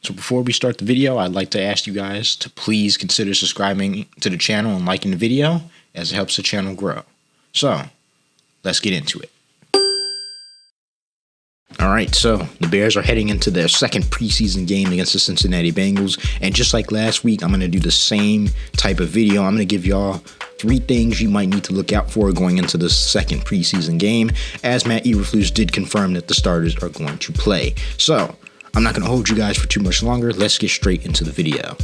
So before we start the video, I'd like to ask you guys to please consider subscribing to the channel and liking the video, as it helps the channel grow. So let's get into it. Alright, so the Bears are heading into their second preseason game against the Cincinnati Bengals, and just like last week, I'm going to do the same type of video. I'm going to give y'all 3 things you might need to look out for going into the second preseason game, as Matt Eberflus did confirm that the starters are going to play. So I'm not going to hold you guys for too much longer. Let's get straight into the video.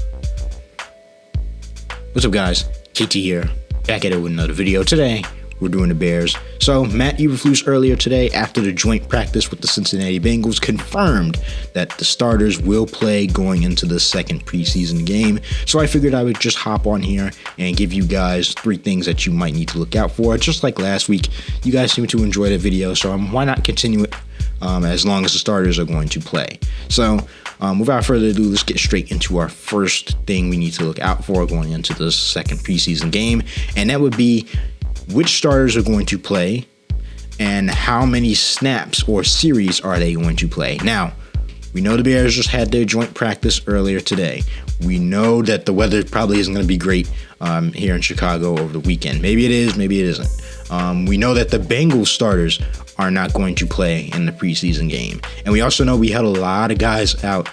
What's up, guys? KT here, back at it with another video. Today we're doing the Bears. So Matt Eberflus earlier today, after the joint practice with the Cincinnati Bengals, confirmed that the starters will play going into the second preseason game. So I figured I would just hop on here and give you guys 3 things that you might need to look out for. Just like last week, you guys seem to enjoy the video, so why not continue it as long as the starters are going to play. So without further ado, let's get straight into our first thing we need to look out for going into the second preseason game, and that would be which starters are going to play and how many snaps or series are they going to play. Now, we know the Bears just had their joint practice earlier today. We know that the weather probably isn't going to be great here in Chicago over the weekend. Maybe it is, maybe it isn't. We know that the Bengals starters are not going to play in the preseason game. And we also know we had a lot of guys out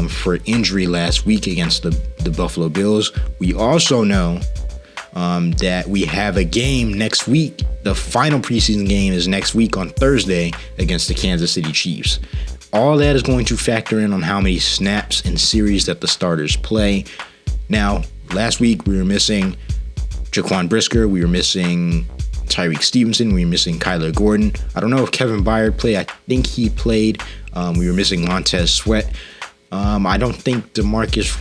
for injury last week against the Buffalo Bills. We also know that we have a game next week. The final preseason game is next week on Thursday against the Kansas City Chiefs. All that is going to factor in on how many snaps and series that the starters play. Now, last week we were missing Jaquan Brisker, we were missing Tyreek Stevenson, we were missing Kyler Gordon. I don't know if Kevin Byard played. I think he played. We were missing Montez Sweat. I don't think DeMarcus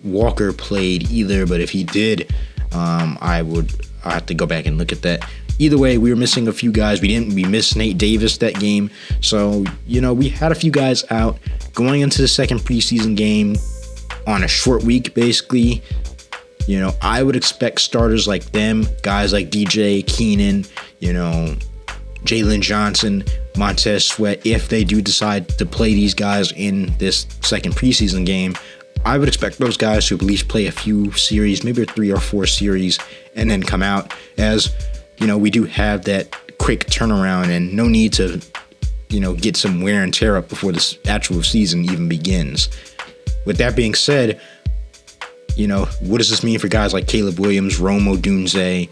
Walker played either, but if he did, I have to go back and look at that. Either way, we were missing a few guys. We missed Nate Davis that game. So, we had a few guys out going into the second preseason game on a short week, basically. I would expect starters like them, guys like DJ, Keenan, Jalen Johnson, Montez Sweat, if they do decide to play these guys in this second preseason game, I would expect those guys to at least play a few series, maybe 3 or 4 series, and then come out, as we do have that quick turnaround and no need to get some wear and tear up before this actual season even begins. With that being said, what does this mean for guys like Caleb Williams, Rome Odunze,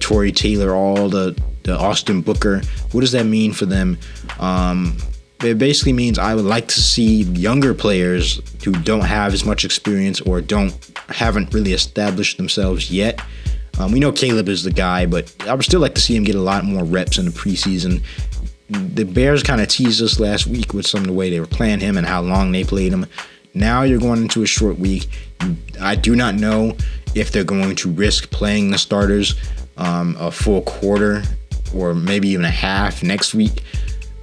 Torrey Taylor, all the Austin Booker? What does that mean for them? It basically means I would like to see younger players who don't have as much experience or haven't really established themselves yet. We know Caleb is the guy, but I would still like to see him get a lot more reps in the preseason. The Bears kind of teased us last week with some of the way they were playing him and how long they played him. Now you're going into a short week. I do not know if they're going to risk playing the starters a full quarter or maybe even a half next week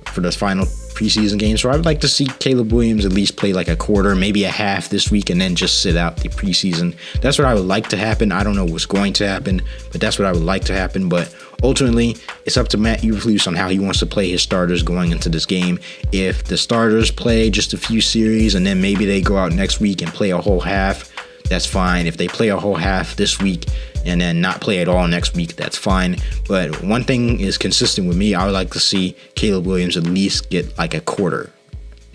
for the final preseason game. So I would like to see Caleb Williams at least play like a quarter, maybe a half this week, and then just sit out the preseason. That's what I would like to happen. I don't know what's going to happen, but that's what I would like to happen. But ultimately, it's up to Matt Eberflus on how he wants to play his starters going into this game. If the starters play just a few series and then maybe they go out next week and play a whole half, that's fine. If they play a whole half this week and then not play at all next week, that's fine. But one thing is consistent with me. I would like to see Caleb Williams at least get like a quarter,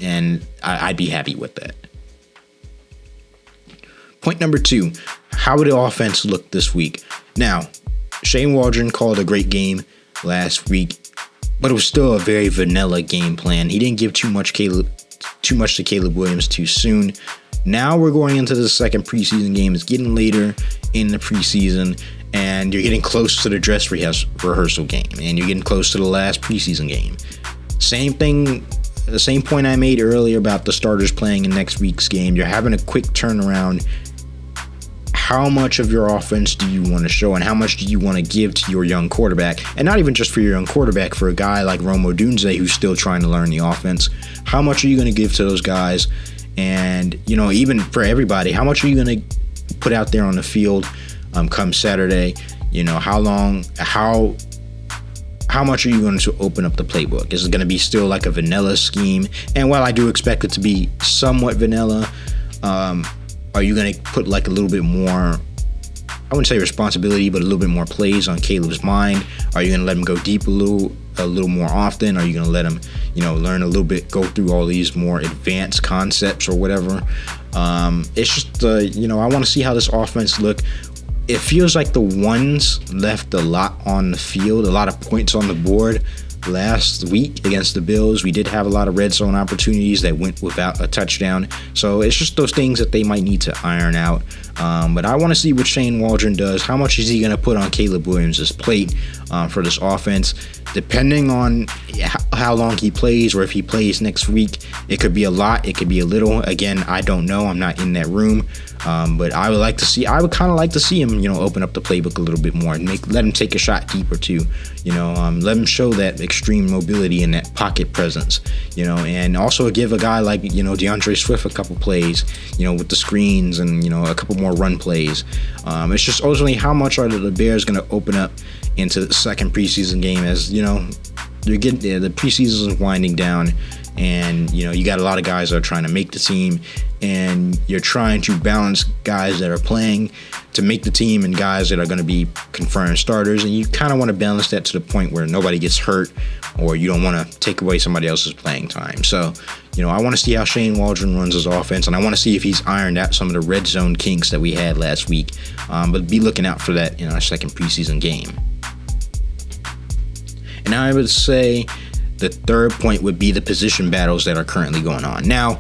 and I'd be happy with that. Point number 2, how would the offense look this week? Now, Shane Waldron called a great game last week, but it was still a very vanilla game plan. He didn't give too much to Caleb Williams too soon. Now we're going into the second preseason game. It's getting later in the preseason, and you're getting close to the dress rehearsal game, and you're getting close to the last preseason game. Same thing, the same point I made earlier about the starters playing in next week's game. You're having a quick turnaround. How much of your offense do you want to show, and how much do you want to give to your young quarterback? And not even just for your young quarterback, for a guy like Rome Odunze who's still trying to learn the offense. How much are you going to give to those guys? And, even for everybody, how much are you going to put out there on the field come Saturday? How how much are you going to open up the playbook? Is it going to be still like a vanilla scheme? And while I do expect it to be somewhat vanilla, are you going to put like a little bit more, I wouldn't say responsibility, but a little bit more plays on Caleb's mind? Are you going to let him go deep a little more often? Are you going to let him, learn a little bit, go through all these more advanced concepts or whatever? It's just, I want to see how this offense look. It feels like the ones left a lot on the field, a lot of points on the board. Last week against the Bills, we did have a lot of red zone opportunities that went without a touchdown. So it's just those things that they might need to iron out. But I want to see what Shane Waldron does. How much is he going to put on Caleb Williams' plate for this offense? Depending on how long he plays, or if he plays next week, it could be a lot, it could be a little. Again, I don't know. I'm not in that room. But I would kind of like to see him, open up the playbook a little bit more and let him take a shot deeper too. Let him show that extreme mobility and that pocket presence, and also give a guy like, DeAndre Swift a couple plays, with the screens and, a couple more run plays. It's just ultimately how much are the Bears going to open up into the second preseason game, as, you're getting there, the preseason is winding down, and you got a lot of guys that are trying to make the team, and you're trying to balance guys that are playing to make the team and guys that are going to be confirmed starters, and you kind of want to balance that to the point where nobody gets hurt, or you don't want to take away somebody else's playing time. So I want to see how Shane Waldron runs his offense, and I want to see if he's ironed out some of the red zone kinks that we had last week. But be looking out for that in our second preseason game. And now I would say the third point would be the position battles that are currently going on. Now,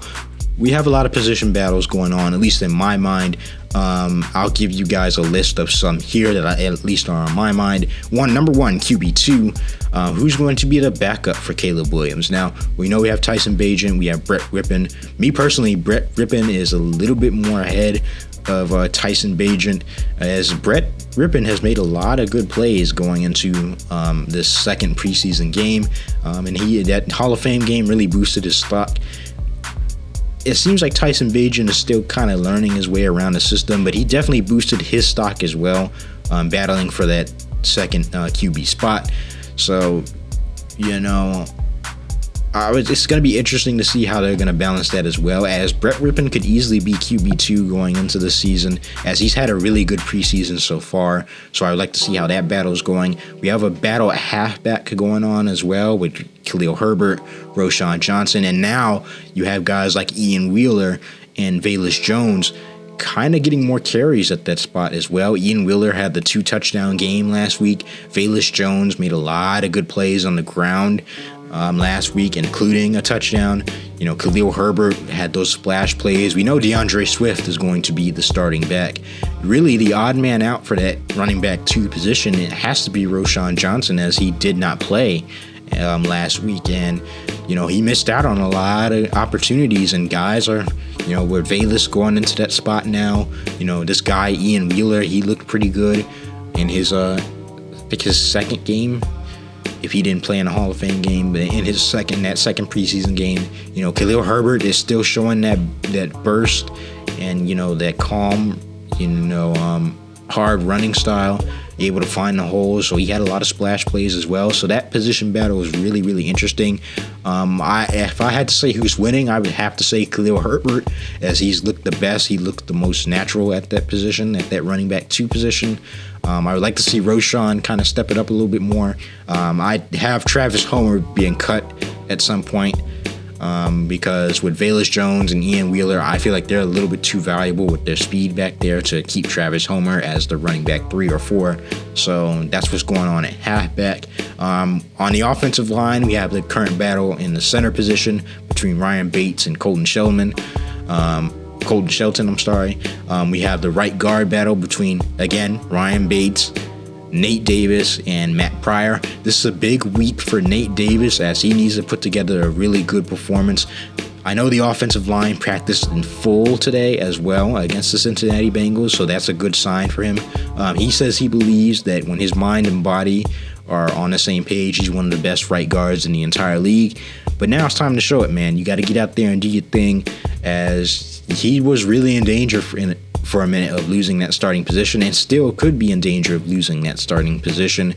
we have a lot of position battles going on, at least in my mind. I'll give you guys a list of some here that at least are on my mind. Number one, QB2. Who's going to be the backup for Caleb Williams? Now, we know we have Tyson Bagent, we have Brett Rippon. Me personally, Brett Rippon is a little bit more ahead of Tyson Bagent, as Brett Rippon has made a lot of good plays going into this second preseason game, and that Hall of Fame game really boosted his stock. It seems like Tyson Bagent is still kind of learning his way around the system, but he definitely boosted his stock as well, battling for that second QB spot. So, it's going to be interesting to see how they're going to balance that, as well, as Brett Rippon could easily be QB2 going into the season, as he's had a really good preseason so far. So I would like to see how that battle is going. We have a battle at halfback going on as well with Khalil Herbert, Roschon Johnson, and now you have guys like Ian Wheeler and Velus Jones kind of getting more carries at that spot as well. Ian Wheeler had the 2-touchdown game last week. Velus Jones made a lot of good plays on the ground last week, including a touchdown. Khalil Herbert had those splash plays. We know DeAndre Swift is going to be the starting back. Really, the odd man out for that running back 2 position, it has to be Roschon Johnson, as he did not play last week, and he missed out on a lot of opportunities, and guys are with Velus going into that spot now. This guy Ian Wheeler, he looked pretty good in his his second game, if he didn't play in a Hall of Fame game, but in his second preseason game. Khalil Herbert is still showing that burst and that calm, hard running style, able to find the holes. So he had a lot of splash plays as well. So that position battle was really, really interesting. If I had to say who's winning, I would have to say Khalil Herbert, as he's looked the best. He looked the most natural at that position, at that running back 2 position. I would like to see Roschon kind of step it up a little bit more. I have Travis Homer being cut at some point, because with Velus Jones and Ian Wheeler, I feel like they're a little bit too valuable with their speed back there to keep Travis Homer as the running back 3 or 4. So that's what's going on at halfback. On the offensive line, we have the current battle in the center position between Ryan Bates and Colton Shelton. We have the right guard battle between, again, Ryan Bates, Nate Davis, and Matt Pryor. This is a big week for Nate Davis, as he needs to put together a really good performance. I know the offensive line practiced in full today as well against the Cincinnati Bengals, so that's a good sign for him. He says he believes that when his mind and body are on the same page, he's one of the best right guards in the entire league. But now it's time to show it, man. You got to get out there and do your thing, as he was really in danger for a minute of losing that starting position, and still could be in danger of losing that starting position.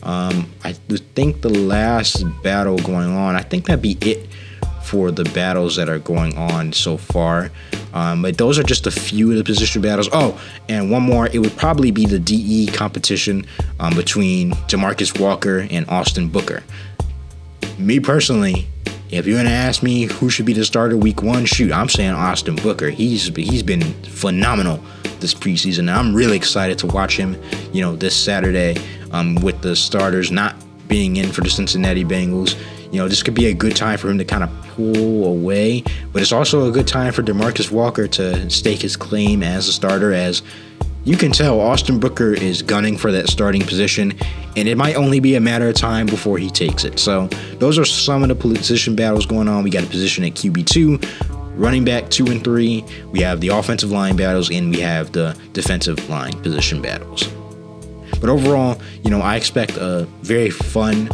I think the last battle going on, I think that'd be it for the battles that are going on so far. But those are just a few of the position battles. Oh, and one more, it would probably be the DE competition between Demarcus Walker and Austin Booker. Me personally, if you're gonna ask me who should be the starter week 1, shoot, I'm saying Austin Booker. He's been phenomenal this preseason, and I'm really excited to watch him, this Saturday with the starters not being in for the Cincinnati Bengals. This could be a good time for him to kind of pull away, but it's also a good time for Demarcus Walker to stake his claim as a starter. As you can tell, Austin Booker is gunning for that starting position, and it might only be a matter of time before he takes it. So those are some of the position battles going on. We got a position at QB2, running back 2 and 3. We have the offensive line battles, and we have the defensive line position battles. But overall, I expect a very fun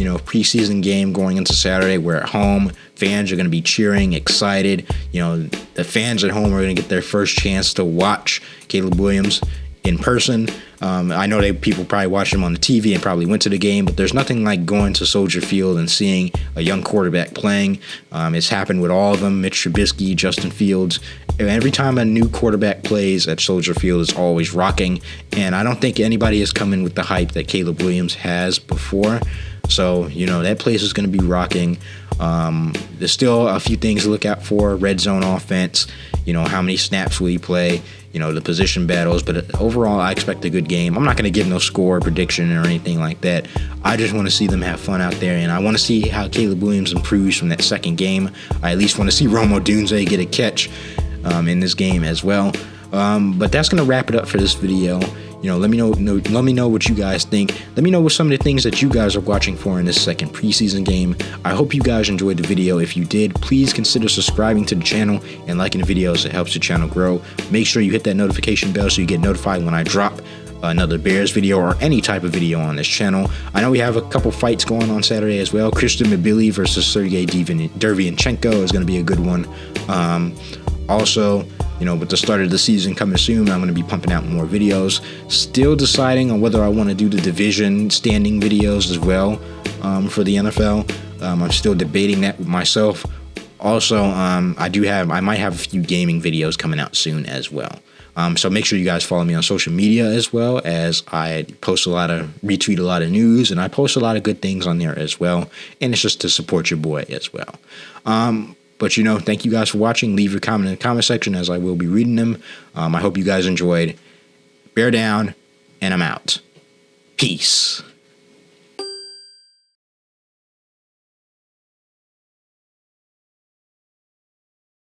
preseason game going into Saturday. We're at home. Fans are going to be cheering, excited. The fans at home are going to get their first chance to watch Caleb Williams in person. I know people probably watched him on the TV and probably went to the game, but there's nothing like going to Soldier Field and seeing a young quarterback playing. It's happened with all of them, Mitch Trubisky, Justin Fields. Every time a new quarterback plays at Soldier Field, it's always rocking. And I don't think anybody has come in with the hype that Caleb Williams has before. So, that place is going to be rocking. There's still a few things to look out for. Red zone offense, how many snaps will he play, the position battles. But overall, I expect a good game. I'm not going to give no score prediction or anything like that. I just want to see them have fun out there, and I want to see how Caleb Williams improves from that second game. I at least want to see Rome Odunze get a catch in this game as well. But that's going to wrap it up for this video. Let me know what you guys think. Let me know what some of the things that you guys are watching for in this second preseason game. I hope you guys enjoyed the video. If you did, please consider subscribing to the channel and liking the videos. It helps the channel grow. Make sure you hit that notification bell so you get notified when I drop another Bears video or any type of video on this channel. I know we have a couple fights going on Saturday as well. Christian Mabili versus Sergey Derevyanchenko is going to be a good one. Also, with the start of the season coming soon, I'm going to be pumping out more videos. Still deciding on whether I want to do the division standing videos as well for the NFL. I'm still debating that with myself. Also, I might have a few gaming videos coming out soon as well. So make sure you guys follow me on social media, as well as I retweet a lot of news, and I post a lot of good things on there as well. And it's just to support your boy as well. But, thank you guys for watching. Leave your comment in the comment section, as I will be reading them. I hope you guys enjoyed. Bear down, and I'm out. Peace.